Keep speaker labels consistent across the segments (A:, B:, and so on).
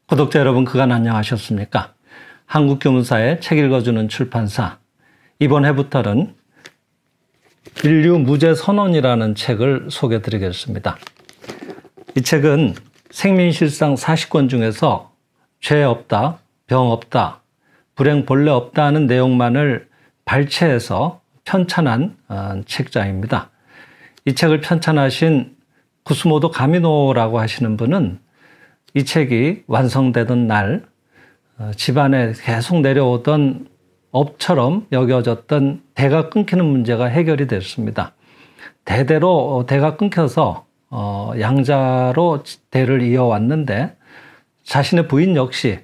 A: 구독자 여러분, 그간 안녕하셨습니까? 한국교문사의 책 읽어주는 출판사, 이번 해부터는 인류 무죄 선언이라는 책을 소개해 드리겠습니다. 이 책은 생민실상 40권 중에서 죄 없다, 병 없다, 불행 본래 없다는 내용만을 발췌해서 편찬한 책자입니다. 이 책을 편찬하신 구스모도 가미노라고 하시는 분은 이 책이 완성되던 날 집안에 계속 내려오던 업처럼 여겨졌던 대가 끊기는 문제가 해결이 됐습니다. 대대로 대가 끊겨서 양자로 대를 이어왔는데 자신의 부인 역시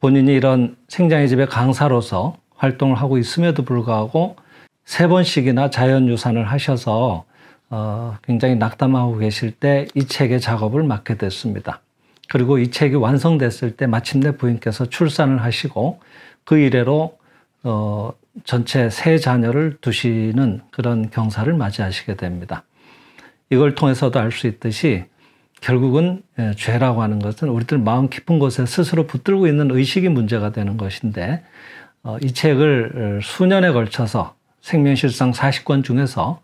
A: 본인이 이런 생장의 집의 강사로서 활동을 하고 있음에도 불구하고 3번씩이나 자연유산을 하셔서 굉장히 낙담하고 계실 때 이 책의 작업을 맡게 됐습니다. 그리고 이 책이 완성됐을 때 마침내 부인께서 출산을 하시고 그 이래로 전체 3자녀를 두시는 그런 경사를 맞이하시게 됩니다. 이걸 통해서도 알 수 있듯이 결국은 죄라고 하는 것은 우리들 마음 깊은 곳에 스스로 붙들고 있는 의식이 문제가 되는 것인데, 이 책을 수년에 걸쳐서 생명실상 40권 중에서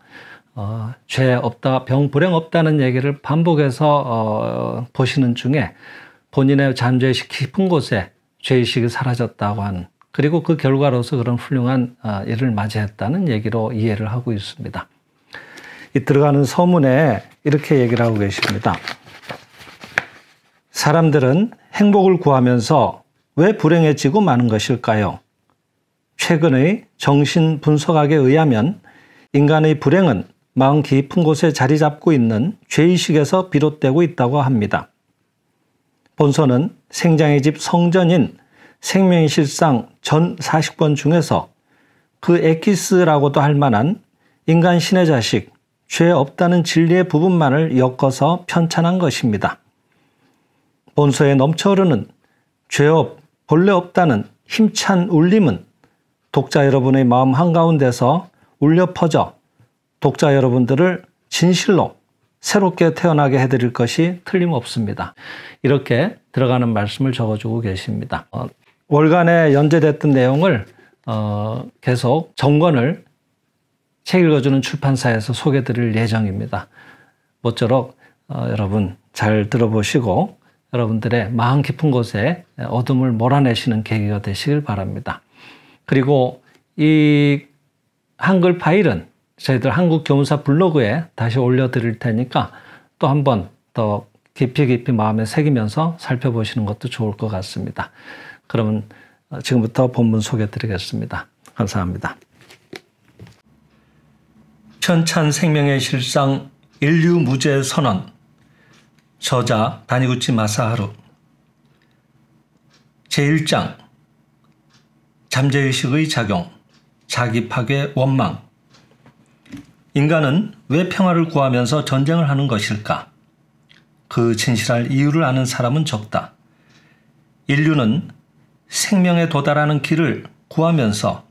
A: 죄 없다, 병, 불행 없다는 얘기를 반복해서 보시는 중에 본인의 잠재의식 깊은 곳에 죄의식이 사라졌다고 하는, 그리고 그 결과로서 그런 훌륭한 일을 맞이했다는 얘기로 이해를 하고 있습니다. 이 들어가는 서문에 이렇게 얘기를 하고 계십니다. 사람들은 행복을 구하면서 왜 불행해지고 마는 것일까요? 최근의 정신 분석학에 의하면 인간의 불행은 마음 깊은 곳에 자리 잡고 있는 죄의식에서 비롯되고 있다고 합니다. 본서는 생장의 집 성전인 생명의 실상 전 40권 중에서 그 엑기스라고도 할 만한 인간 신의 자식, 죄 없다는 진리의 부분만을 엮어서 편찬한 것입니다. 본서에 넘쳐흐르는 죄 본래 없다는 힘찬 울림은 독자 여러분의 마음 한가운데서 울려 퍼져 독자 여러분들을 진실로 새롭게 태어나게 해드릴 것이 틀림없습니다. 이렇게 들어가는 말씀을 적어주고 계십니다. 월간에 연재됐던 내용을 계속 정권을 책 읽어주는 출판사에서 소개드릴 예정입니다. 모쪼록 여러분 잘 들어보시고 여러분들의 마음 깊은 곳에 어둠을 몰아내시는 계기가 되시길 바랍니다. 그리고 이 한글 파일은 저희들 한국교문사 블로그에 다시 올려드릴 테니까 또 한 번 더 깊이 마음에 새기면서 살펴보시는 것도 좋을 것 같습니다. 그러면 지금부터 본문 소개해 드리겠습니다. 감사합니다. 편찬 생명의 실상 인류 무죄 선언, 저자 다니구치 마사하루. 제1장 잠재의식의 작용, 자기 파괴 원망. 인간은 왜 평화를 구하면서 전쟁을 하는 것일까? 그 진실할 이유를 아는 사람은 적다. 인류는 생명에 도달하는 길을 구하면서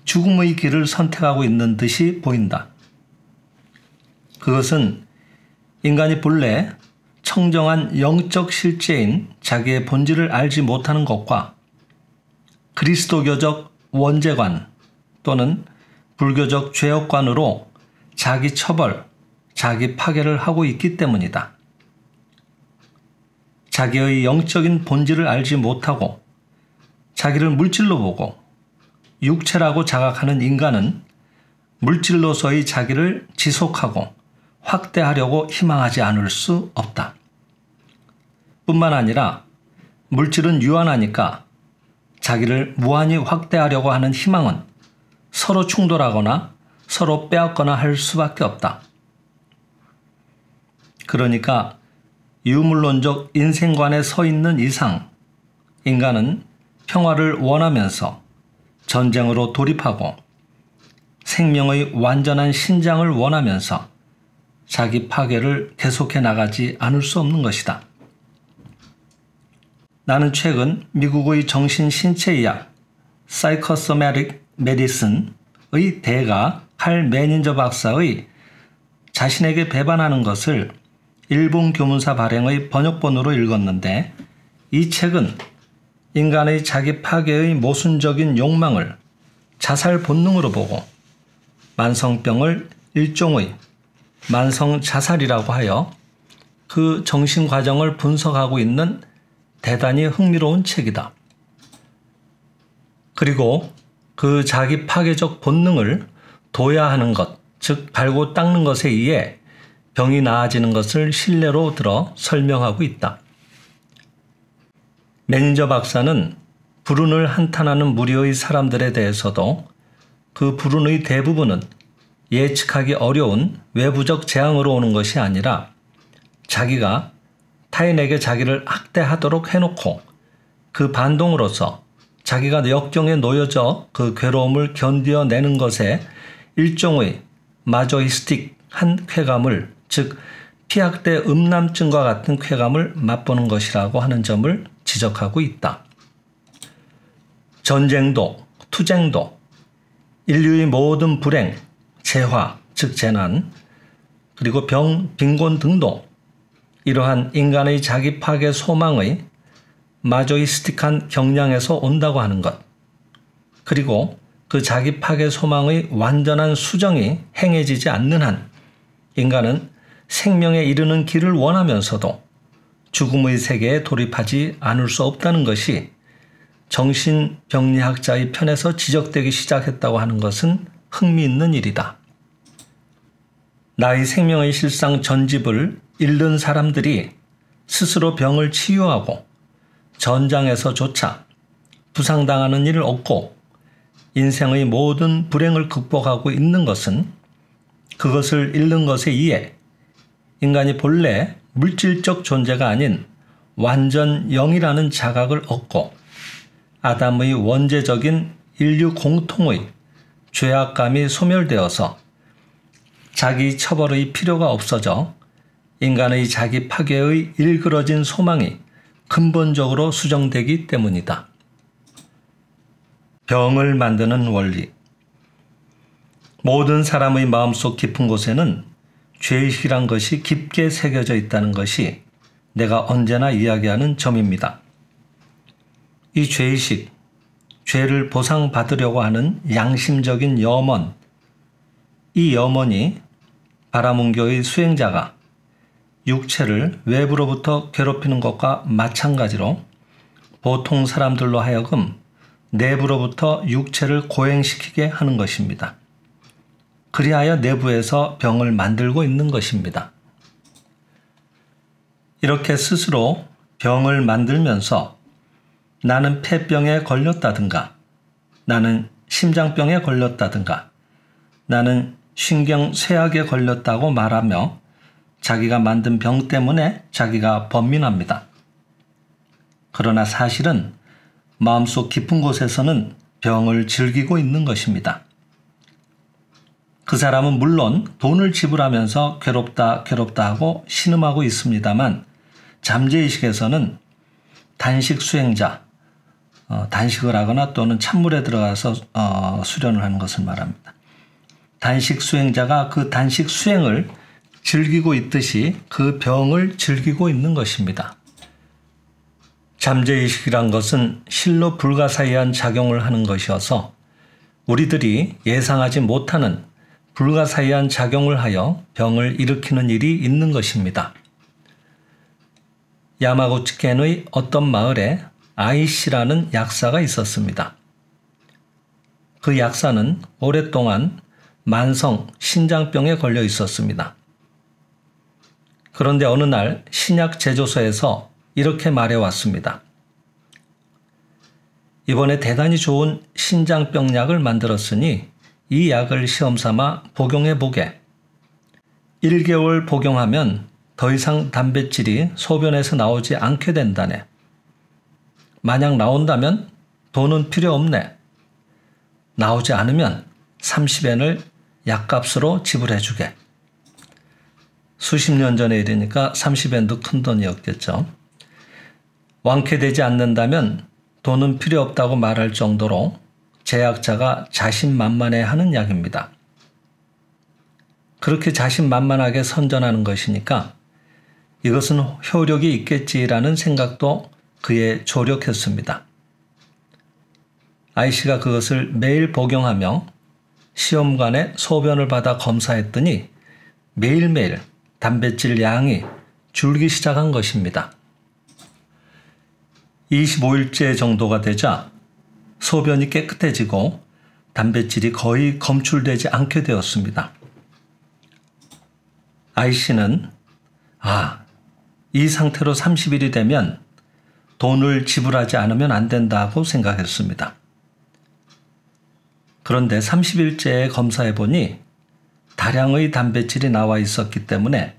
A: 죽음의 길을 선택하고 있는 듯이 보인다. 그것은 인간이 본래 청정한 영적 실제인 자기의 본질을 알지 못하는 것과 그리스도교적 원죄관 또는 불교적 죄업관으로 자기 처벌, 자기 파괴를 하고 있기 때문이다. 자기의 영적인 본질을 알지 못하고 자기를 물질로 보고 육체라고 자각하는 인간은 물질로서의 자기를 지속하고 확대하려고 희망하지 않을 수 없다. 뿐만 아니라 물질은 유한하니까 자기를 무한히 확대하려고 하는 희망은 서로 충돌하거나 서로 빼앗거나 할 수밖에 없다. 그러니까 유물론적 인생관에 서 있는 이상 인간은 평화를 원하면서 전쟁으로 돌입하고 생명의 완전한 신장을 원하면서 자기 파괴를 계속해 나가지 않을 수 없는 것이다. 나는 최근 미국의 정신신체의학 Psychosomatic Medicine의 대가 칼 매니저 박사의 자신에게 배반하는 것을 일본 교문사 발행의 번역본으로 읽었는데 이 책은 인간의 자기 파괴의 모순적인 욕망을 자살 본능으로 보고 만성병을 일종의 만성 자살이라고 하여 그 정신 과정을 분석하고 있는 대단히 흥미로운 책이다. 그리고 그 자기 파괴적 본능을 도야하는 것, 즉 갈고 닦는 것에 의해 병이 나아지는 것을 신뢰로 들어 설명하고 있다. 매니저 박사는 불운을 한탄하는 무리의 사람들에 대해서도 그 불운의 대부분은 예측하기 어려운 외부적 재앙으로 오는 것이 아니라 자기가 타인에게 자기를 학대하도록 해놓고 그 반동으로서 자기가 역경에 놓여져 그 괴로움을 견뎌내는 것에 일종의 마조이스틱한 쾌감을, 즉 피학대 음람증과 같은 쾌감을 맛보는 것이라고 하는 점을 지적하고 있다. 전쟁도, 투쟁도, 인류의 모든 불행, 재화, 즉 재난, 그리고 병, 빈곤 등도 이러한 인간의 자기 파괴 소망의 마조이스틱한 경향에서 온다고 하는 것, 그리고 그 자기 파괴 소망의 완전한 수정이 행해지지 않는 한 인간은 생명에 이르는 길을 원하면서도 죽음의 세계에 돌입하지 않을 수 없다는 것이 정신병리학자의 편에서 지적되기 시작했다고 하는 것은 흥미있는 일이다. 나의 생명의 실상 전집을 잃는 사람들이 스스로 병을 치유하고 전장에서조차 부상당하는 일을 얻고 인생의 모든 불행을 극복하고 있는 것은 그것을 잃는 것에 의해 인간이 본래 물질적 존재가 아닌 완전 영이라는 자각을 얻고 아담의 원죄적인 인류 공통의 죄악감이 소멸되어서 자기 처벌의 필요가 없어져 인간의 자기 파괴의 일그러진 소망이 근본적으로 수정되기 때문이다. 병을 만드는 원리. 모든 사람의 마음속 깊은 곳에는 죄의식이란 것이 깊게 새겨져 있다는 것이 내가 언제나 이야기하는 점입니다. 이 죄의식, 죄를 보상받으려고 하는 양심적인 염원, 이 염원이 바라문교의 수행자가 육체를 외부로부터 괴롭히는 것과 마찬가지로 보통 사람들로 하여금 내부로부터 육체를 고행시키게 하는 것입니다. 그리하여 내부에서 병을 만들고 있는 것입니다. 이렇게 스스로 병을 만들면서 나는 폐병에 걸렸다든가, 나는 심장병에 걸렸다든가, 나는 신경쇠약에 걸렸다고 말하며 자기가 만든 병 때문에 자기가 번민합니다. 그러나 사실은 마음속 깊은 곳에서는 병을 즐기고 있는 것입니다. 그 사람은 물론 돈을 지불하면서 괴롭다 하고 신음하고 있습니다만 잠재의식에서는 단식 수행자, 단식을 하거나 또는 찬물에 들어가서 수련을 하는 것을 말합니다. 단식 수행자가 그 단식 수행을 즐기고 있듯이 그 병을 즐기고 있는 것입니다. 잠재의식이란 것은 실로 불가사의한 작용을 하는 것이어서 우리들이 예상하지 못하는 불가사의한 작용을 하여 병을 일으키는 일이 있는 것입니다. 야마구치켄의 어떤 마을에 아이씨라는 약사가 있었습니다. 그 약사는 오랫동안 만성 신장병에 걸려 있었습니다. 그런데 어느 날 신약 제조소에서 이렇게 말해왔습니다. 이번에 대단히 좋은 신장병 약을 만들었으니 이 약을 시험삼아 복용해보게. 1개월 복용하면 더 이상 단백질이 소변에서 나오지 않게 된다네. 만약 나온다면 돈은 필요 없네. 나오지 않으면 30엔을 약값으로 지불해주게. 수십 년 전에 일이니까 30엔도 큰 돈이었겠죠. 완쾌되지 않는다면 돈은 필요 없다고 말할 정도로 제약자가 자신만만해하는 약입니다. 그렇게 자신만만하게 선전하는 것이니까 이것은 효력이 있겠지라는 생각도 그에 조력했습니다. I씨가 그것을 매일 복용하며 시험관에 소변을 받아 검사했더니 매일매일 단백질 양이 줄기 시작한 것입니다. 25일째 정도가 되자 소변이 깨끗해지고 단백질이 거의 검출되지 않게 되었습니다. I씨는 이 상태로 30일이 되면 돈을 지불하지 않으면 안 된다고 생각했습니다. 그런데 30일째에 검사해 보니 다량의 단백질이 나와 있었기 때문에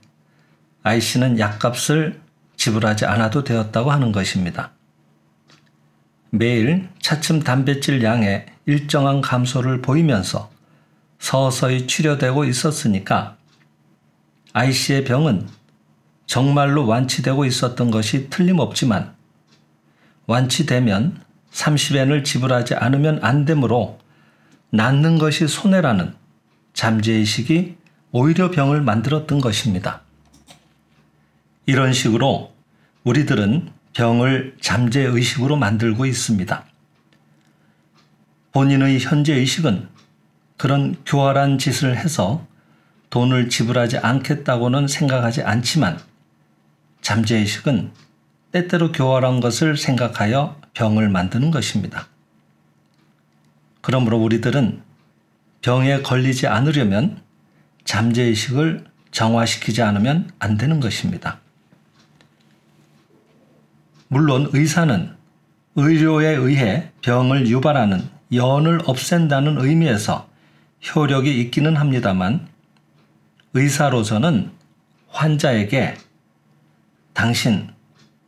A: I씨는 약값을 지불하지 않아도 되었다고 하는 것입니다. 매일 차츰 단백질 양에 일정한 감소를 보이면서 서서히 치료되고 있었으니까 I씨의 병은 정말로 완치되고 있었던 것이 틀림없지만 완치되면 30엔을 지불하지 않으면 안 되므로 낫는 것이 손해라는 잠재의식이 오히려 병을 만들었던 것입니다. 이런 식으로 우리들은 병을 잠재의식으로 만들고 있습니다. 본인의 현재의식은 그런 교활한 짓을 해서 돈을 지불하지 않겠다고는 생각하지 않지만 잠재의식은 때때로 교활한 것을 생각하여 병을 만드는 것입니다. 그러므로 우리들은 병에 걸리지 않으려면 잠재의식을 정화시키지 않으면 안 되는 것입니다. 물론 의사는 의료에 의해 병을 유발하는 연을 없앤다는 의미에서 효력이 있기는 합니다만 의사로서는 환자에게 당신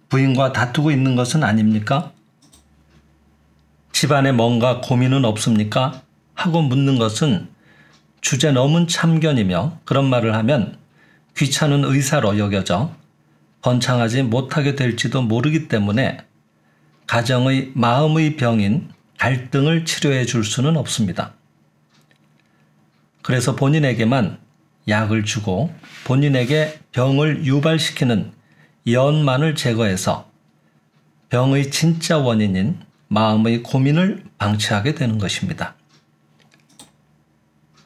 A: 부인과 다투고 있는 것은 아닙니까? 집안에 뭔가 고민은 없습니까? 하고 묻는 것은 주제넘은 참견이며 그런 말을 하면 귀찮은 의사로 여겨져 번창하지 못하게 될지도 모르기 때문에 가정의 마음의 병인 갈등을 치료해 줄 수는 없습니다. 그래서 본인에게만 약을 주고 본인에게 병을 유발시키는 연만을 제거해서 병의 진짜 원인인 마음의 고민을 방치하게 되는 것입니다.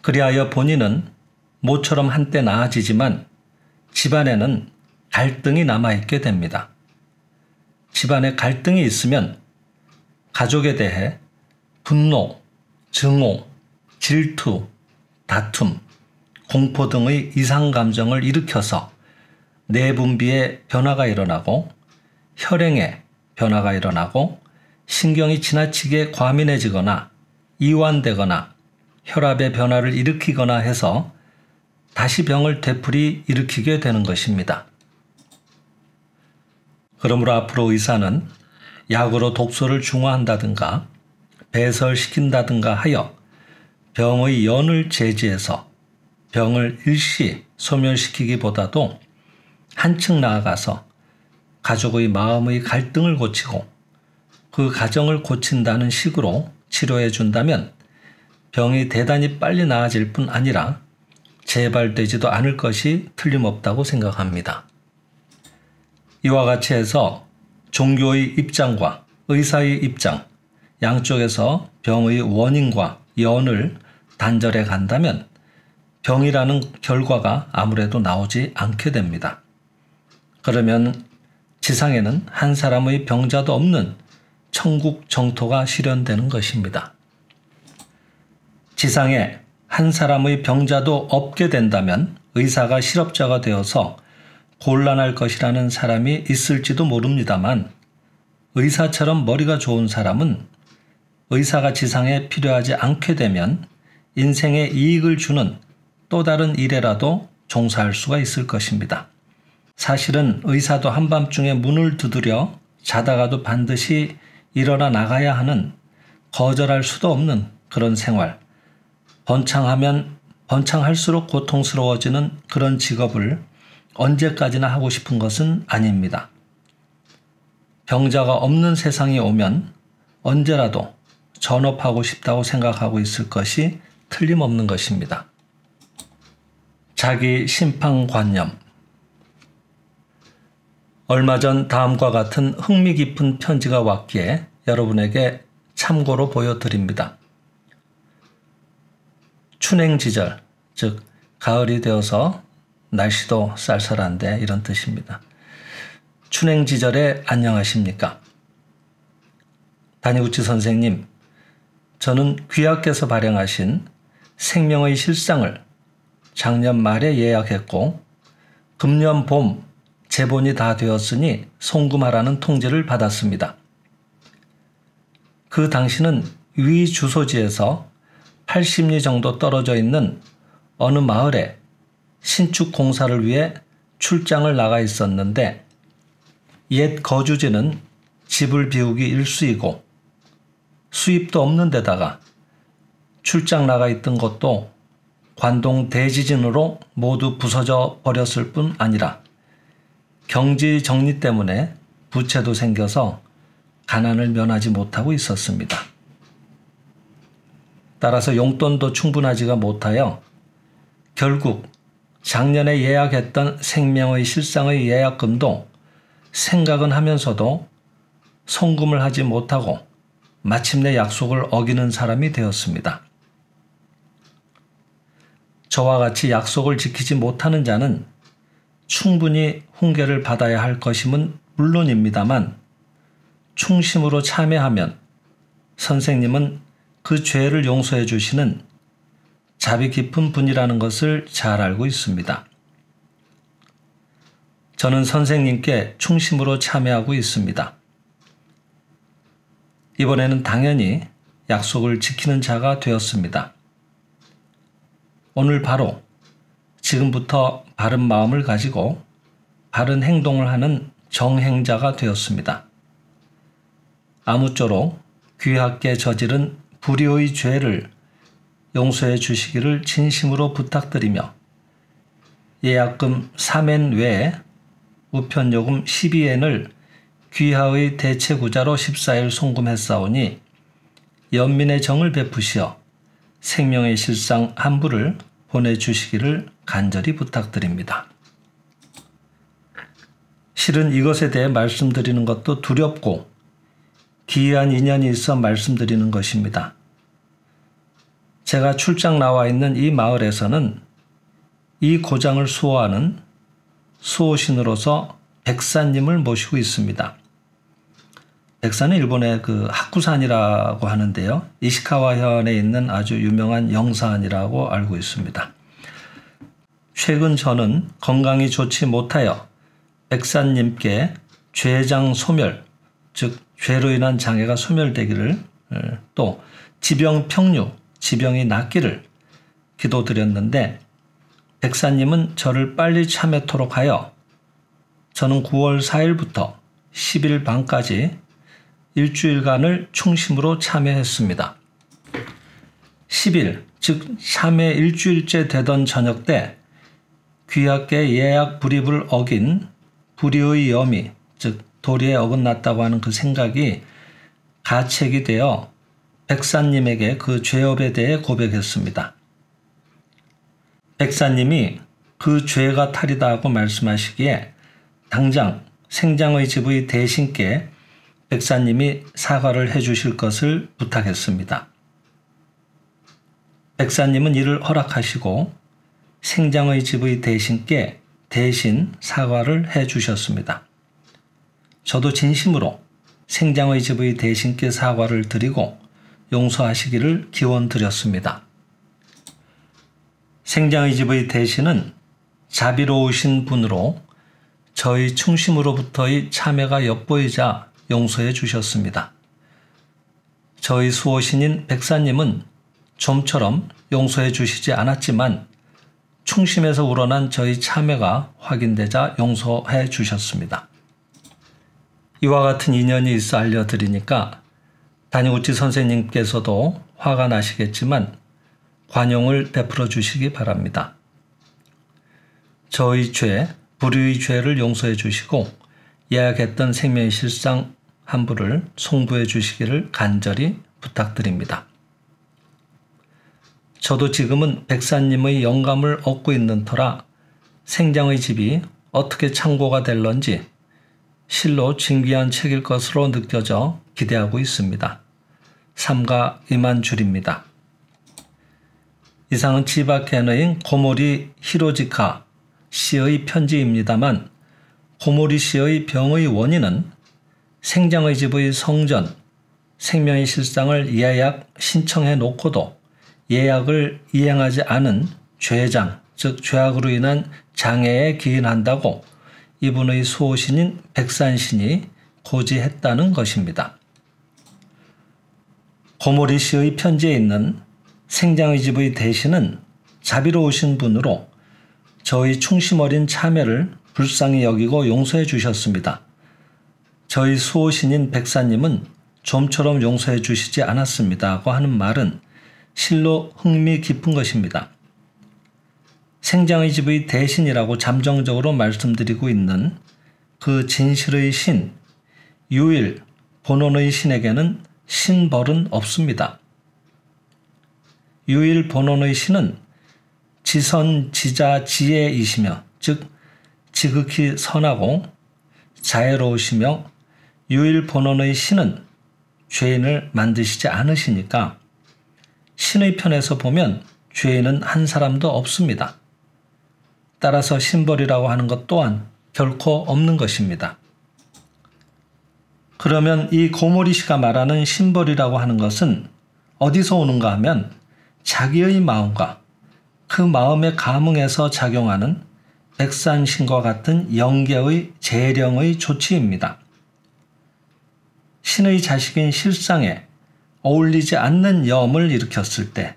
A: 그리하여 본인은 모처럼 한때 나아지지만 집안에는 갈등이 남아있게 됩니다. 집안에 갈등이 있으면 가족에 대해 분노, 증오, 질투, 다툼, 공포 등의 이상 감정을 일으켜서 내분비에 변화가 일어나고 혈행에 변화가 일어나고 신경이 지나치게 과민해지거나 이완되거나 혈압의 변화를 일으키거나 해서 다시 병을 되풀이 일으키게 되는 것입니다. 그러므로 앞으로 의사는 약으로 독소를 중화한다든가 배설시킨다든가 하여 병의 연을 제지해서 병을 일시 소멸시키기보다도 한층 나아가서 가족의 마음의 갈등을 고치고 그 가정을 고친다는 식으로 치료해 준다면 병이 대단히 빨리 나아질 뿐 아니라 재발되지도 않을 것이 틀림없다고 생각합니다. 이와 같이 해서 종교의 입장과 의사의 입장, 양쪽에서 병의 원인과 연을 단절해 간다면 병이라는 결과가 아무래도 나오지 않게 됩니다. 그러면 지상에는 한 사람의 병자도 없는 천국 정토가 실현되는 것입니다. 지상에 한 사람의 병자도 없게 된다면 의사가 실업자가 되어서 곤란할 것이라는 사람이 있을지도 모릅니다만 의사처럼 머리가 좋은 사람은 의사가 지상에 필요하지 않게 되면 인생에 이익을 주는 또 다른 일에라도 종사할 수가 있을 것입니다. 사실은 의사도 한밤중에 문을 두드려 자다가도 반드시 일어나 나가야 하는 거절할 수도 없는 그런 생활, 번창하면 번창할수록 고통스러워지는 그런 직업을 언제까지나 하고 싶은 것은 아닙니다. 병자가 없는 세상이 오면 언제라도 전업하고 싶다고 생각하고 있을 것이 틀림없는 것입니다. 자기 심판관념. 얼마 전 다음과 같은 흥미 깊은 편지가 왔기에 여러분에게 참고로 보여드립니다. 춘행지절, 즉 가을이 되어서 날씨도 쌀쌀한데 이런 뜻입니다. 춘행지절에 안녕하십니까? 다니구치 선생님, 저는 귀하께서 발행하신 생명의 실상을 작년 말에 예약했고 금년 봄 제본이 다 되었으니 송금하라는 통지를 받았습니다. 그 당시는 위 주소지에서 80리 정도 떨어져 있는 어느 마을에 신축 공사를 위해 출장을 나가 있었는데 옛 거주지는 집을 비우기 일쑤이고 수입도 없는 데다가 출장 나가 있던 것도 관동 대지진으로 모두 부서져 버렸을 뿐 아니라 경지 정리 때문에 부채도 생겨서 가난을 면하지 못하고 있었습니다. 따라서 용돈도 충분하지가 못하여 결국 작년에 예약했던 생명의 실상의 예약금도 생각은 하면서도 송금을 하지 못하고 마침내 약속을 어기는 사람이 되었습니다. 저와 같이 약속을 지키지 못하는 자는 충분히 훈계를 받아야 할 것임은 물론입니다만 충심으로 참회하면 선생님은 그 죄를 용서해 주시는 자비 깊은 분이라는 것을 잘 알고 있습니다. 저는 선생님께 충심으로 참회하고 있습니다. 이번에는 당연히 약속을 지키는 자가 되었습니다. 오늘 바로 지금부터 바른 마음을 가지고 바른 행동을 하는 정행자가 되었습니다. 아무쪼록 귀하께 저지른 불의의 죄를 용서해 주시기를 진심으로 부탁드리며 예약금 3엔 외에 우편요금 12엔을 귀하의 대체구자로 14일 송금했사오니 연민의 정을 베푸시어 생명의 실상 한 부를 보내주시기를 간절히 부탁드립니다. 실은 이것에 대해 말씀드리는 것도 두렵고 기이한 인연이 있어 말씀드리는 것입니다. 제가 출장 나와 있는 이 마을에서는 이 고장을 수호하는 수호신으로서 백사님을 모시고 있습니다. 백사는 일본의 그 하쿠산이라고 하는데요. 이시카와현에 있는 아주 유명한 영산이라고 알고 있습니다. 최근 저는 건강이 좋지 못하여 백사님께 죄장 소멸, 즉 죄로 인한 장애가 소멸되기를 또 지병 평류, 지병이 낫기를 기도드렸는데 백사님은 저를 빨리 참회토록 하여 저는 9월 4일부터 10일 밤까지 일주일간을 충심으로 참회했습니다. 10일, 즉 참회 일주일째 되던 저녁 때 귀하께 예약 불입을 어긴 불의의 염이, 즉 도리에 어긋났다고 하는 그 생각이 가책이 되어 백사님에게 그 죄업에 대해 고백했습니다. 백사님이 그 죄가 탈이다 하고 말씀하시기에 당장 생장의 집의 대신께 백사님이 사과를 해주실 것을 부탁했습니다. 백사님은 이를 허락하시고 생장의 집의 대신께 대신 사과를 해주셨습니다. 저도 진심으로 생장의 집의 대신께 사과를 드리고 용서하시기를 기원드렸습니다. 생장의 집의 대신은 자비로우신 분으로 저희 충심으로부터의 참회가 엿보이자 용서해 주셨습니다. 저희 수호신인 백사님은 좀처럼 용서해 주시지 않았지만 충심에서 우러난 저희 참회가 확인되자 용서해 주셨습니다. 이와 같은 인연이 있어 알려드리니까 다니구치 선생님께서도 화가 나시겠지만 관용을 베풀어 주시기 바랍니다. 저희 죄, 불의의 죄를 용서해 주시고 예약했던 생명의 실상 한 부를 송부해 주시기를 간절히 부탁드립니다. 저도 지금은 백사님의 영감을 얻고 있는 터라 생장의 집이 어떻게 창고가 될런지 실로 진귀한 책일 것으로 느껴져 기대하고 있습니다. 삼가 이만 줄입니다. 이상은 치바 캐너인 고모리 히로지카 씨의 편지입니다만 고모리 씨의 병의 원인은 생장의 집의 성전, 생명의 실상을 예약 신청해 놓고도 예약을 이행하지 않은 죄장, 즉 죄악으로 인한 장애에 기인한다고 이분의 수호신인 백산신이 고지했다는 것입니다. 고모리 씨의 편지에 있는 생장의 집의 대신은 자비로우신 분으로 저희 충심 어린 참회를 불쌍히 여기고 용서해 주셨습니다. 저희 수호신인 백사님은 좀처럼 용서해 주시지 않았습니다고 하는 말은 실로 흥미 깊은 것입니다. 생장의 집의 대신이라고 잠정적으로 말씀드리고 있는 그 진실의 신, 유일, 본원의 신에게는 신벌은 없습니다. 유일 본원의 신은 지선, 지자, 지혜이시며 즉 지극히 선하고 자애로우시며 유일 본원의 신은 죄인을 만드시지 않으시니까 신의 편에서 보면 죄인은 한 사람도 없습니다. 따라서 신벌이라고 하는 것 또한 결코 없는 것입니다. 그러면 이 고모리 씨가 말하는 신벌이라고 하는 것은 어디서 오는가 하면 자기의 마음과 그 마음에 감응해서 작용하는 백산신과 같은 영계의 재령의 조치입니다. 신의 자식인 실상에 어울리지 않는 염을 일으켰을 때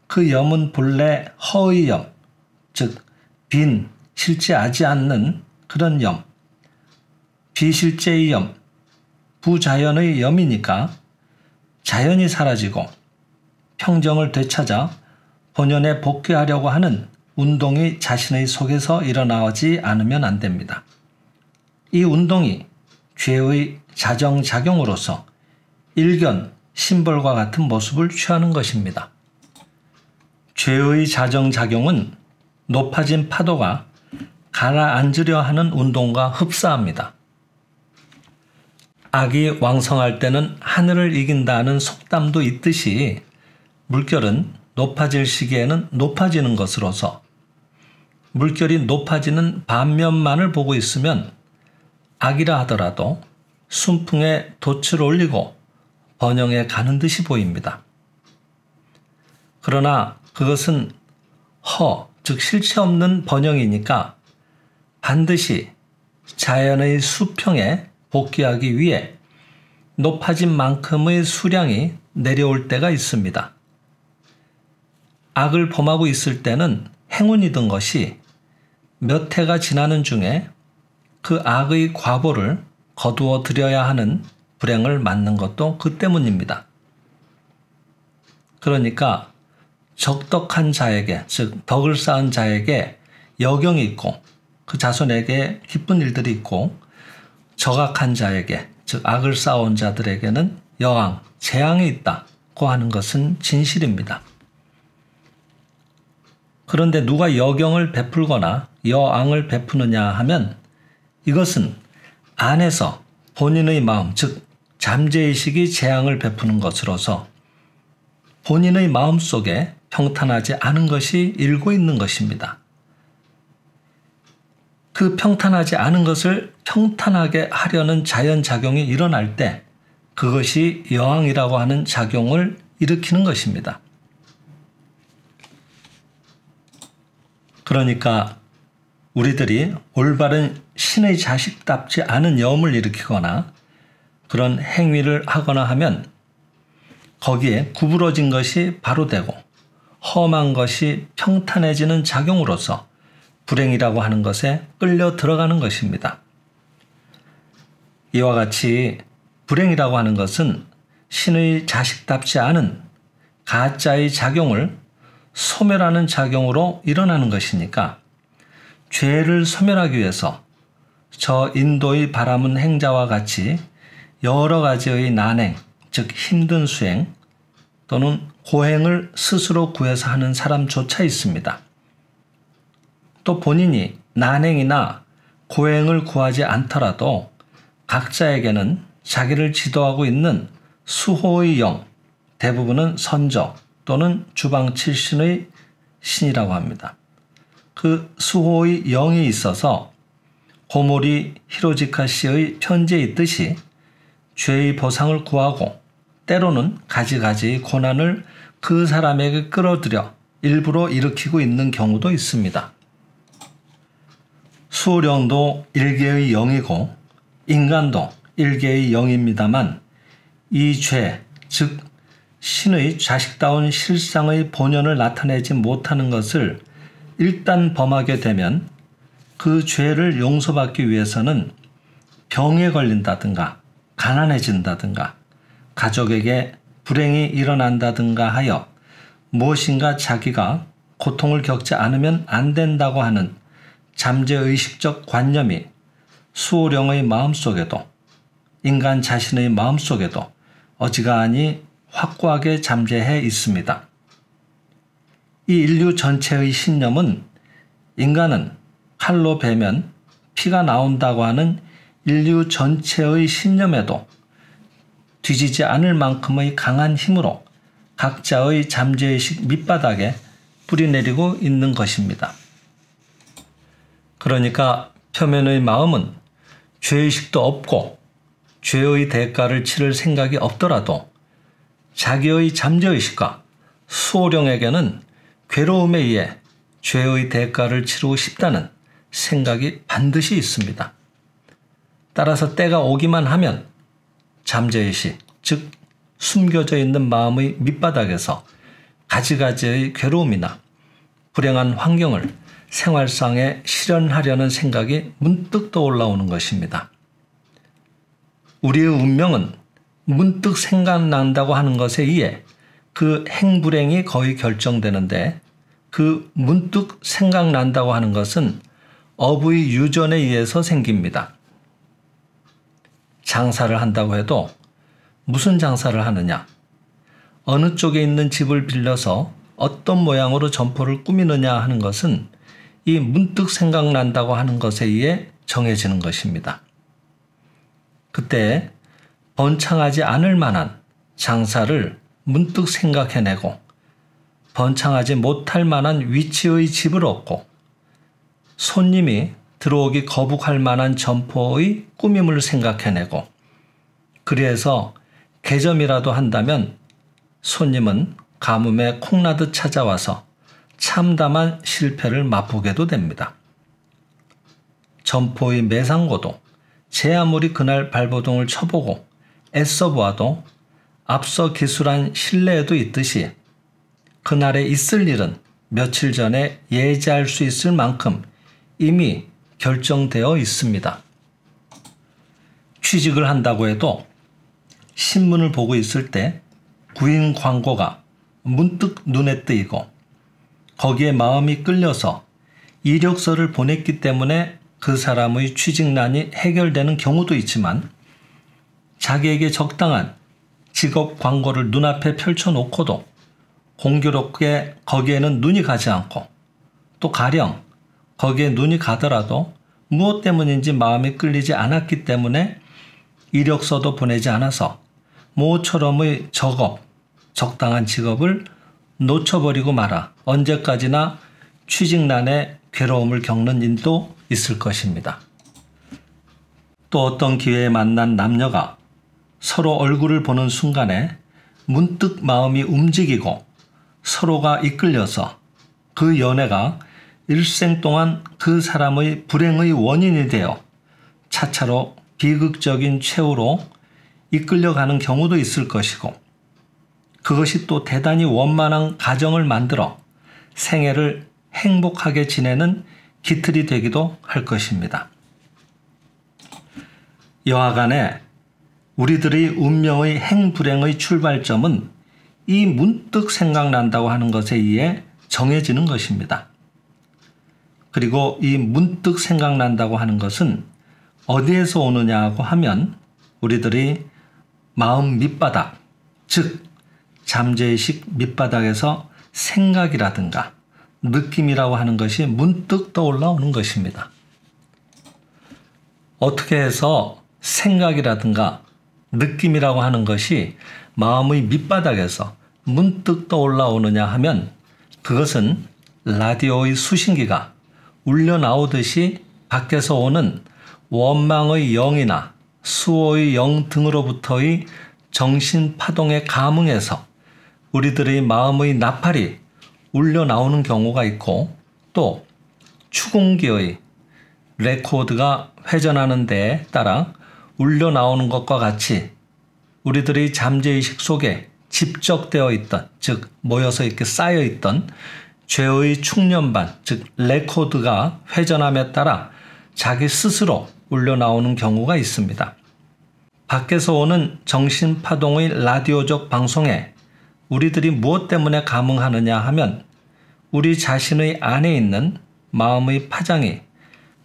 A: 그 염은 본래 허의 염, 즉 빈, 실제하지 않는 그런 염, 비실제의 염, 부자연의 염이니까 자연이 사라지고 평정을 되찾아 본연에 복귀하려고 하는 운동이 자신의 속에서 일어나지 않으면 안 됩니다. 이 운동이 죄의 자정작용으로서 일견, 신벌과 같은 모습을 취하는 것입니다. 죄의 자정작용은 높아진 파도가 가라앉으려 하는 운동과 흡사합니다. 악이 왕성할 때는 하늘을 이긴다는 속담도 있듯이 물결은 높아질 시기에는 높아지는 것으로서 물결이 높아지는 반면만을 보고 있으면 악이라 하더라도 순풍에 돛을 올리고 번영해 가는 듯이 보입니다. 그러나 그것은 즉 실체 없는 번영이니까 반드시 자연의 수평에 복귀하기 위해 높아진 만큼의 수량이 내려올 때가 있습니다. 악을 범하고 있을 때는 행운이던 것이 몇 해가 지나는 중에 그 악의 과보를 거두어 들여야 하는 불행을 맞는 것도 그 때문입니다. 그러니까 적덕한 자에게, 즉 덕을 쌓은 자에게 여경이 있고 그 자손에게 기쁜 일들이 있고 적악한 자에게, 즉 악을 쌓아온 자들에게는 여왕, 재앙이 있다고 하는 것은 진실입니다. 그런데 누가 여경을 베풀거나 여앙을 베푸느냐 하면 이것은 안에서 본인의 마음, 즉 잠재의식이 재앙을 베푸는 것으로서 본인의 마음 속에 평탄하지 않은 것이 일고 있는 것입니다. 그 평탄하지 않은 것을 평탄하게 하려는 자연작용이 일어날 때 그것이 여왕이라고 하는 작용을 일으키는 것입니다. 그러니까 우리들이 올바른 신의 자식답지 않은 염을 일으키거나 그런 행위를 하거나 하면 거기에 구부러진 것이 바로 되고 험한 것이 평탄해지는 작용으로서 불행이라고 하는 것에 끌려 들어가는 것입니다. 이와 같이 불행이라고 하는 것은 신의 자식답지 않은 가짜의 작용을 소멸하는 작용으로 일어나는 것이니까 죄를 소멸하기 위해서 저 인도의 바람은 행자와 같이 여러 가지의 난행, 즉 힘든 수행 또는 고행을 스스로 구해서 하는 사람조차 있습니다. 또 본인이 난행이나 고행을 구하지 않더라도 각자에게는 자기를 지도하고 있는 수호의 영, 대부분은 선조 또는 주방칠신의 신이라고 합니다. 그 수호의 영이 있어서 고모리 히로지카 씨의 편지에 있듯이 죄의 보상을 구하고 때로는 가지가지의 고난을 그 사람에게 끌어들여 일부러 일으키고 있는 경우도 있습니다. 수호령도 일개의 영이고 인간도 일개의 영입니다만 이 죄, 즉 신의 자식다운 실상의 본연을 나타내지 못하는 것을 일단 범하게 되면 그 죄를 용서받기 위해서는 병에 걸린다든가 가난해진다든가 가족에게 불행이 일어난다든가 하여 무엇인가 자기가 고통을 겪지 않으면 안 된다고 하는 잠재의식적 관념이 수호령의 마음속에도 인간 자신의 마음속에도 어지간히 확고하게 잠재해 있습니다. 이 인류 전체의 신념은 인간은 칼로 베면 피가 나온다고 하는 인류 전체의 신념에도 뒤지지 않을 만큼의 강한 힘으로 각자의 잠재의식 밑바닥에 뿌리내리고 있는 것입니다. 그러니까 표면의 마음은 죄의식도 없고 죄의 대가를 치를 생각이 없더라도 자기의 잠재의식과 수호령에게는 괴로움에 의해 죄의 대가를 치르고 싶다는 생각이 반드시 있습니다. 따라서 때가 오기만 하면 잠재의식, 즉 숨겨져 있는 마음의 밑바닥에서 가지가지의 괴로움이나 불행한 환경을 생활상에 실현하려는 생각이 문득 떠올라오는 것입니다. 우리의 운명은 문득 생각난다고 하는 것에 의해 그 행불행이 거의 결정되는데 그 문득 생각난다고 하는 것은 업의 유전에 의해서 생깁니다. 장사를 한다고 해도 무슨 장사를 하느냐, 어느 쪽에 있는 집을 빌려서 어떤 모양으로 점포를 꾸미느냐 하는 것은 이 문득 생각난다고 하는 것에 의해 정해지는 것입니다. 그때 번창하지 않을 만한 장사를 문득 생각해내고 번창하지 못할 만한 위치의 집을 얻고 손님이 들어오기 거북할 만한 점포의 꾸밈을 생각해내고 그래서 개점이라도 한다면 손님은 가뭄에 콩나듯 찾아와서 참담한 실패를 맛보게도 됩니다. 점포의 매상고도 제 아무리 그날 발버둥을 쳐보고 애써 보아도 앞서 기술한 신뢰에도 있듯이 그날에 있을 일은 며칠 전에 예지할 수 있을 만큼 이미 결정되어 있습니다. 취직을 한다고 해도 신문을 보고 있을 때 구인 광고가 문득 눈에 띄고 거기에 마음이 끌려서 이력서를 보냈기 때문에 그 사람의 취직난이 해결되는 경우도 있지만 자기에게 적당한 직업 광고를 눈앞에 펼쳐놓고도 공교롭게 거기에는 눈이 가지 않고 또 가령 거기에 눈이 가더라도 무엇 때문인지 마음이 끌리지 않았기 때문에 이력서도 보내지 않아서 모처럼의 적당한 직업을 놓쳐버리고 말아 언제까지나 취직난에 괴로움을 겪는 일도 있을 것입니다. 또 어떤 기회에 만난 남녀가 서로 얼굴을 보는 순간에 문득 마음이 움직이고 서로가 이끌려서 그 연애가 일생 동안 그 사람의 불행의 원인이 되어 차차로 비극적인 최후로 이끌려가는 경우도 있을 것이고 그것이 또 대단히 원만한 가정을 만들어 생애를 행복하게 지내는 기틀이 되기도 할 것입니다. 여하간에 우리들의 운명의 행불행의 출발점은 이 문득 생각난다고 하는 것에 의해 정해지는 것입니다. 그리고 이 문득 생각난다고 하는 것은 어디에서 오느냐고 하면 우리들이 마음 밑바닥, 즉 잠재의식 밑바닥에서 생각이라든가 느낌이라고 하는 것이 문득 떠올라오는 것입니다. 어떻게 해서 생각이라든가 느낌이라고 하는 것이 마음의 밑바닥에서 문득 떠올라오느냐 하면 그것은 라디오의 수신기가 울려 나오듯이 밖에서 오는 원망의 영이나 수호의 영 등으로부터의 정신 파동에 감응해서 우리들의 마음의 나팔이 울려 나오는 경우가 있고, 또 추궁기의 레코드가 회전하는 데에 따라 울려 나오는 것과 같이 우리들의 잠재의식 속에 집적되어 있던, 즉 모여서 이렇게 쌓여 있던 죄의 충년반, 즉 레코드가 회전함에 따라 자기 스스로 울려 나오는 경우가 있습니다. 밖에서 오는 정신 파동의 라디오적 방송에 우리들이 무엇 때문에 감응하느냐 하면 우리 자신의 안에 있는 마음의 파장이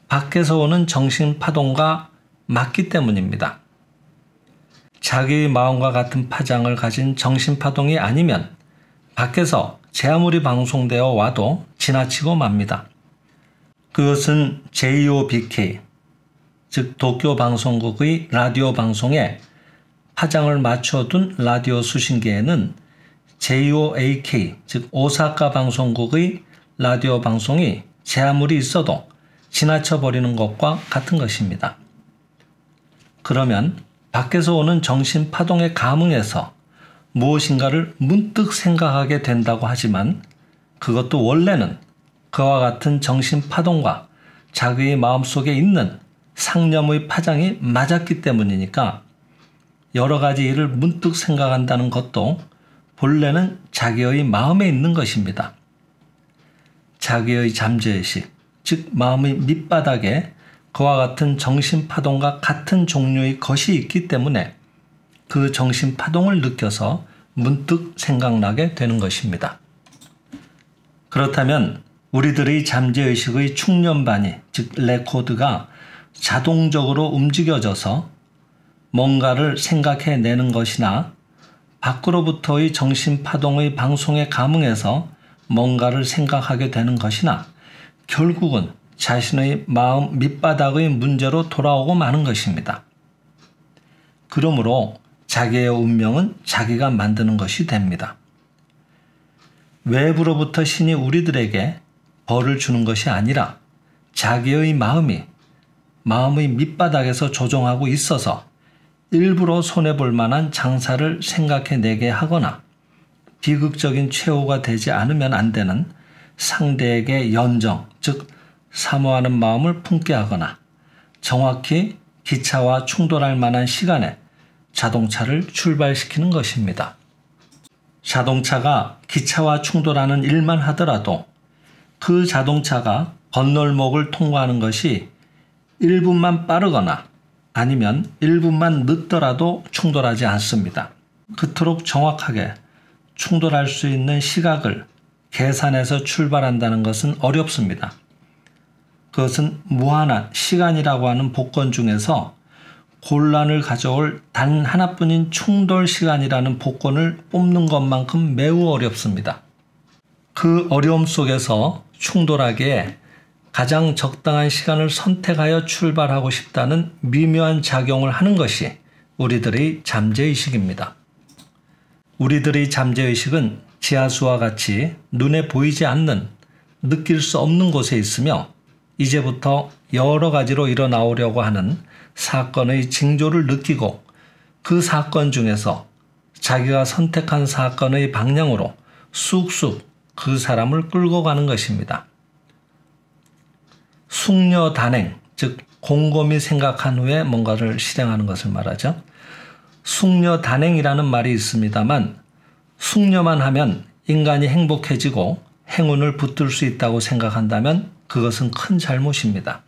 A: 밖에서 오는 정신 파동과 맞기 때문입니다. 자기의 마음과 같은 파장을 가진 정신 파동이 아니면 밖에서 제 아무리 방송되어 와도 지나치고 맙니다. 그것은 JOBK, 즉 도쿄 방송국의 라디오 방송에 파장을 맞춰둔 라디오 수신기에는 JOAK, 즉 오사카 방송국의 라디오 방송이 제 아무리 있어도 지나쳐버리는 것과 같은 것입니다. 그러면 밖에서 오는 정신 파동에 감응해서 무엇인가를 문득 생각하게 된다고 하지만 그것도 원래는 그와 같은 정신 파동과 자기의 마음속에 있는 상념의 파장이 맞았기 때문이니까 여러 가지 일을 문득 생각한다는 것도 본래는 자기의 마음에 있는 것입니다. 자기의 잠재의식, 즉 마음의 밑바닥에 그와 같은 정신 파동과 같은 종류의 것이 있기 때문에 그 정신 파동을 느껴서 문득 생각나게 되는 것입니다. 그렇다면 우리들의 잠재의식의 충년반이, 즉 레코드가 자동적으로 움직여져서 뭔가를 생각해내는 것이나 밖으로부터의 정신 파동의 방송에 감응해서 뭔가를 생각하게 되는 것이나 결국은 자신의 마음 밑바닥의 문제로 돌아오고 마는 것입니다. 그러므로 자기의 운명은 자기가 만드는 것이 됩니다. 외부로부터 신이 우리들에게 벌을 주는 것이 아니라 자기의 마음의 밑바닥에서 조종하고 있어서 일부러 손해볼 만한 장사를 생각해내게 하거나 비극적인 최후가 되지 않으면 안 되는 상대에게 연정, 즉 사모하는 마음을 품게 하거나 정확히 기차와 충돌할 만한 시간에 자동차를 출발시키는 것입니다. 자동차가 기차와 충돌하는 일만 하더라도 그 자동차가 건널목을 통과하는 것이 1분만 빠르거나 아니면 1분만 늦더라도 충돌하지 않습니다. 그토록 정확하게 충돌할 수 있는 시각을 계산해서 출발한다는 것은 어렵습니다. 그것은 무한한 시간이라고 하는 복권 중에서 곤란을 가져올 단 하나뿐인 충돌 시간이라는 복권을 뽑는 것만큼 매우 어렵습니다. 그 어려움 속에서 충돌하기에 가장 적당한 시간을 선택하여 출발하고 싶다는 미묘한 작용을 하는 것이 우리들의 잠재의식입니다. 우리들의 잠재의식은 지하수와 같이 눈에 보이지 않는, 느낄 수 없는 곳에 있으며 이제부터 여러 가지로 일어나오려고 하는 사건의 징조를 느끼고 그 사건 중에서 자기가 선택한 사건의 방향으로 쑥쑥 그 사람을 끌고 가는 것입니다. 숙녀단행, 즉 곰곰이 생각한 후에 뭔가를 실행하는 것을 말하죠. 숙녀단행이라는 말이 있습니다만 숙녀만 하면 인간이 행복해지고 행운을 붙들 수 있다고 생각한다면 그것은 큰 잘못입니다.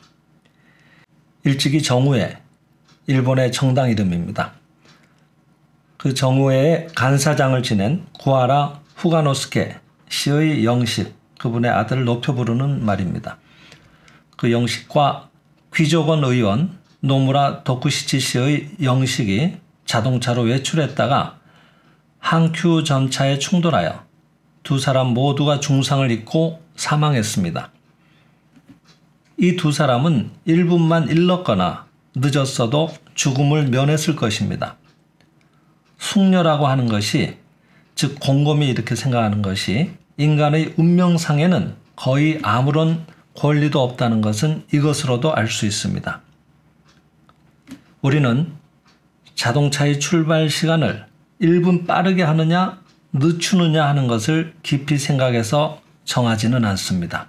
A: 일찍이 정우회, 일본의 정당 이름입니다. 그 정우회의 간사장을 지낸 구하라 후가노스케 씨의 영식, 그분의 아들을 높여 부르는 말입니다. 그 영식과 귀족원 의원 노무라 도쿠시치 씨의 영식이 자동차로 외출했다가 한큐 전차에 충돌하여 두 사람 모두가 중상을 입고 사망했습니다. 이 두 사람은 1분만 일렀거나 늦었어도 죽음을 면했을 것입니다. 숙녀라고 하는 것이, 즉 곰곰이 이렇게 생각하는 것이 인간의 운명상에는 거의 아무런 권리도 없다는 것은 이것으로도 알 수 있습니다. 우리는 자동차의 출발 시간을 1분 빠르게 하느냐 늦추느냐 하는 것을 깊이 생각해서 정하지는 않습니다.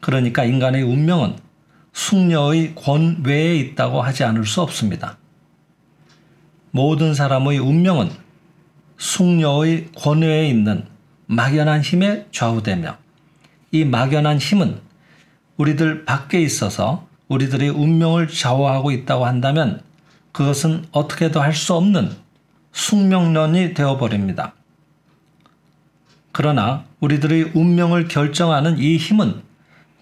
A: 그러니까 인간의 운명은 숙녀의 권외에 있다고 하지 않을 수 없습니다. 모든 사람의 운명은 숙녀의 권외에 있는 막연한 힘에 좌우되며, 이 막연한 힘은 우리들 밖에 있어서 우리들의 운명을 좌우하고 있다고 한다면 그것은 어떻게도 할 수 없는 숙명론이 되어버립니다. 그러나 우리들의 운명을 결정하는 이 힘은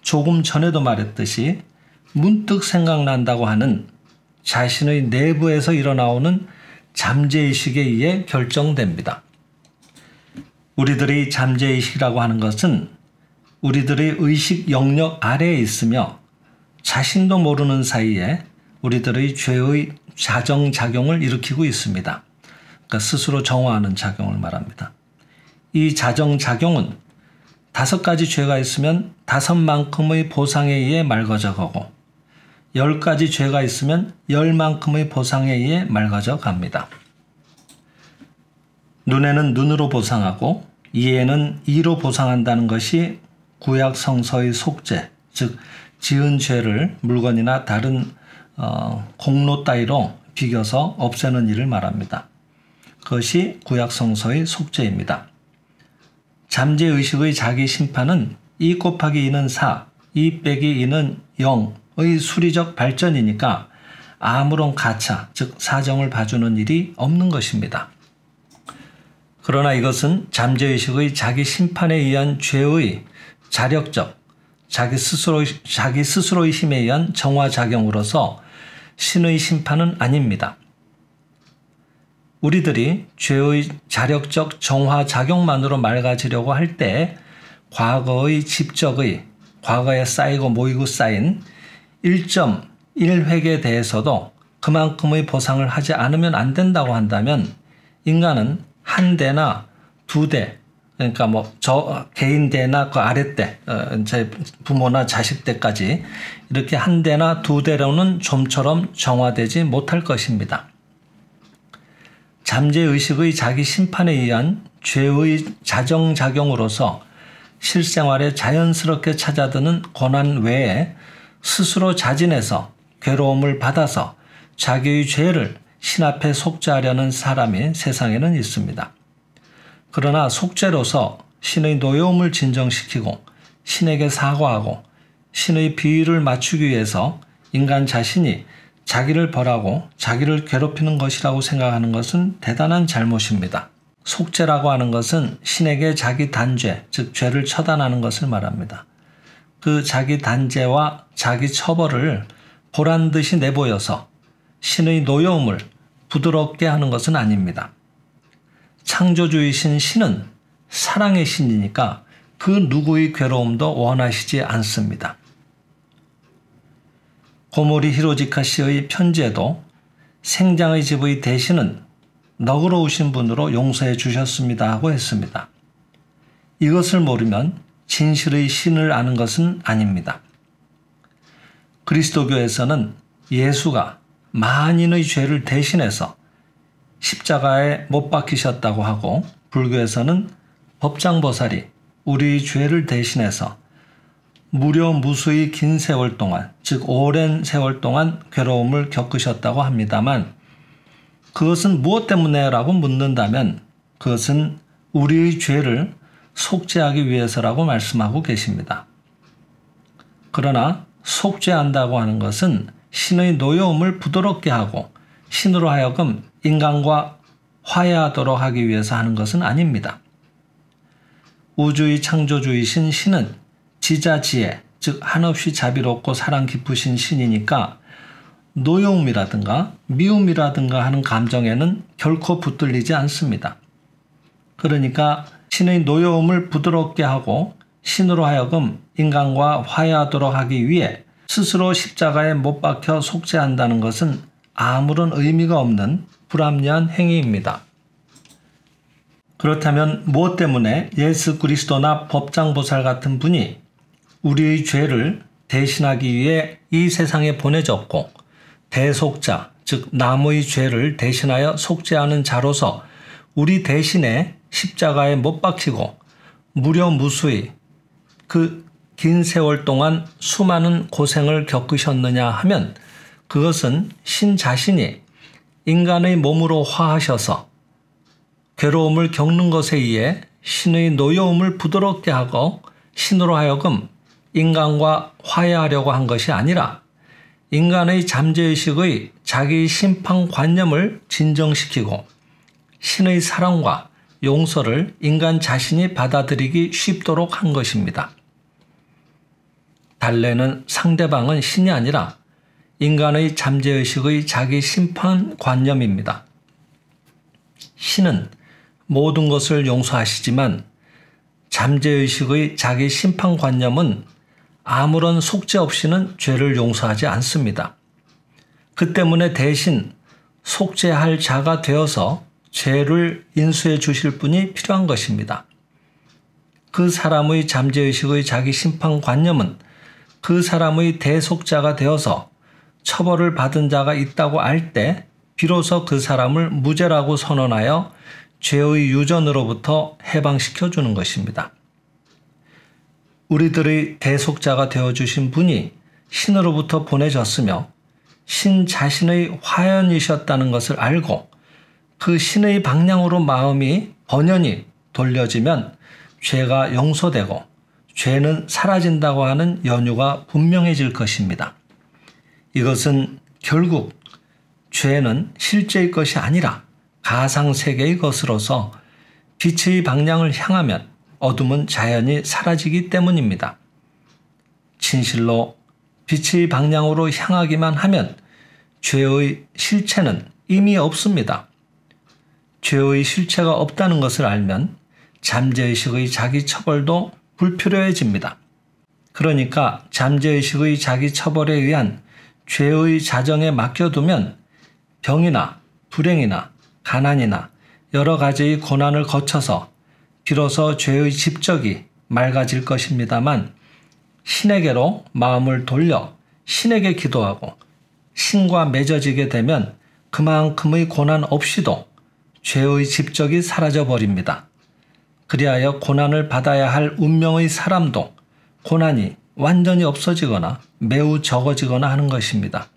A: 조금 전에도 말했듯이 문득 생각난다고 하는 자신의 내부에서 일어나오는 잠재의식에 의해 결정됩니다. 우리들의 잠재의식이라고 하는 것은 우리들의 의식 영역 아래에 있으며 자신도 모르는 사이에 우리들의 죄의 자정작용을 일으키고 있습니다. 그러니까 스스로 정화하는 작용을 말합니다. 이 자정작용은 5가지 죄가 있으면 5만큼의 보상에 의해 맑아져 가고 10가지 죄가 있으면 10만큼의 보상에 의해 맑아져 갑니다. 눈에는 눈으로 보상하고 이에는 이로 보상한다는 것이 구약 성서의 속죄, 즉 지은 죄를 물건이나 다른 공로 따위로 비겨서 없애는 일을 말합니다. 그것이 구약 성서의 속죄입니다. 잠재의식의 자기 심판은 2 곱하기 2는 4, 2 빼기 2는 0의 수리적 발전이니까 아무런 가차, 즉 사정을 봐주는 일이 없는 것입니다. 그러나 이것은 잠재의식의 자기 심판에 의한 죄의 자력적, 자기 스스로의 힘에 의한 정화작용으로서 신의 심판은 아닙니다. 우리들이 죄의 자력적 정화작용만으로 맑아지려고 할 때 과거의 집적의, 과거에 쌓이고 모이고 쌓인 1.1획에 대해서도 그만큼의 보상을 하지 않으면 안 된다고 한다면 인간은 한 대나 2대, 그러니까 저 개인 대나 그 아래 대, 제 부모나 자식 대까지 이렇게 한 대나 2대로는 좀처럼 정화되지 못할 것입니다. 잠재의식의 자기 심판에 의한 죄의 자정작용으로서 실생활에 자연스럽게 찾아드는 고난 외에 스스로 자진해서 괴로움을 받아서 자기의 죄를 신 앞에 속죄하려는 사람이 세상에는 있습니다. 그러나 속죄로서 신의 노여움을 진정시키고 신에게 사과하고 신의 비위를 맞추기 위해서 인간 자신이 자기를 벌하고 자기를 괴롭히는 것이라고 생각하는 것은 대단한 잘못입니다. 속죄라고 하는 것은 신에게 자기 단죄, 즉 죄를 처단하는 것을 말합니다. 그 자기 단죄와 자기 처벌을 보란듯이 내보여서 신의 노여움을 부드럽게 하는 것은 아닙니다. 창조주이신 신은 사랑의 신이니까 그 누구의 괴로움도 원하시지 않습니다. 고모리 히로지카 씨의 편지에도 생장의 집의 대신은 너그러우신 분으로 용서해 주셨습니다 하고 했습니다. 이것을 모르면 진실의 신을 아는 것은 아닙니다. 그리스도교에서는 예수가 만인의 죄를 대신해서 십자가에 못 박히셨다고 하고, 불교에서는 법장보살이 우리의 죄를 대신해서 무려 무수히 긴 세월 동안, 즉 오랜 세월 동안 괴로움을 겪으셨다고 합니다만, 그것은 무엇 때문에? 라고 묻는다면 그것은 우리의 죄를 속죄하기 위해서라고 말씀하고 계십니다. 그러나 속죄한다고 하는 것은 신의 노여움을 부드럽게 하고 신으로 하여금 인간과 화해하도록 하기 위해서 하는 것은 아닙니다. 우주의 창조주이신 신은 지자지혜, 즉 한없이 자비롭고 사랑 깊으신 신이니까 노여움이라든가 미움이라든가 하는 감정에는 결코 붙들리지 않습니다. 그러니까 신의 노여움을 부드럽게 하고 신으로 하여금 인간과 화해하도록 하기 위해 스스로 십자가에 못 박혀 속죄한다는 것은 아무런 의미가 없는 불합리한 행위입니다. 그렇다면 무엇 때문에 예수 그리스도나 법장보살 같은 분이 우리의 죄를 대신하기 위해 이 세상에 보내졌고 대속자, 즉 남의 죄를 대신하여 속죄하는 자로서 우리 대신에 십자가에 못 박히고 무려 무수히 그 긴 세월 동안 수많은 고생을 겪으셨느냐 하면 그것은 신 자신이 인간의 몸으로 화하셔서 괴로움을 겪는 것에 의해 신의 노여움을 부드럽게 하고 신으로 하여금 인간과 화해하려고 한 것이 아니라 인간의 잠재의식의 자기 심판관념을 진정시키고 신의 사랑과 용서를 인간 자신이 받아들이기 쉽도록 한 것입니다. 달래는 상대방은 신이 아니라 인간의 잠재의식의 자기 심판관념입니다. 신은 모든 것을 용서하시지만 잠재의식의 자기 심판관념은 아무런 속죄 없이는 죄를 용서하지 않습니다. 그 때문에 대신 속죄할 자가 되어서 죄를 인수해 주실 분이 필요한 것입니다. 그 사람의 잠재의식의 자기 심판관념은 그 사람의 대속자가 되어서 처벌을 받은 자가 있다고 알 때 비로소 그 사람을 무죄라고 선언하여 죄의 유전으로부터 해방시켜 주는 것입니다. 우리들의 대속자가 되어주신 분이 신으로부터 보내졌으며 신 자신의 화연이셨다는 것을 알고 그 신의 방향으로 마음이 번연히 돌려지면 죄가 용서되고 죄는 사라진다고 하는 연유가 분명해질 것입니다. 이것은 결국 죄는 실제의 것이 아니라 가상세계의 것으로서 빛의 방향을 향하면 어둠은 자연히 사라지기 때문입니다. 진실로 빛의 방향으로 향하기만 하면 죄의 실체는 이미 없습니다. 죄의 실체가 없다는 것을 알면 잠재의식의 자기 처벌도 불필요해집니다. 그러니까 잠재의식의 자기 처벌에 의한 죄의 자정에 맡겨두면 병이나 불행이나 가난이나 여러 가지의 고난을 거쳐서 비로소 죄의 집적이 맑아질 것입니다만 신에게로 마음을 돌려 신에게 기도하고 신과 맺어지게 되면 그만큼의 고난 없이도 죄의 집적이 사라져 버립니다. 그리하여 고난을 받아야 할 운명의 사람도 고난이 완전히 없어지거나 매우 적어지거나 하는 것입니다.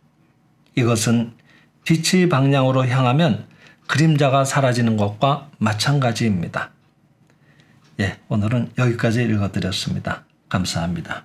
A: 이것은 빛의 방향으로 향하면 그림자가 사라지는 것과 마찬가지입니다. 오늘은 여기까지 읽어드렸습니다. 감사합니다.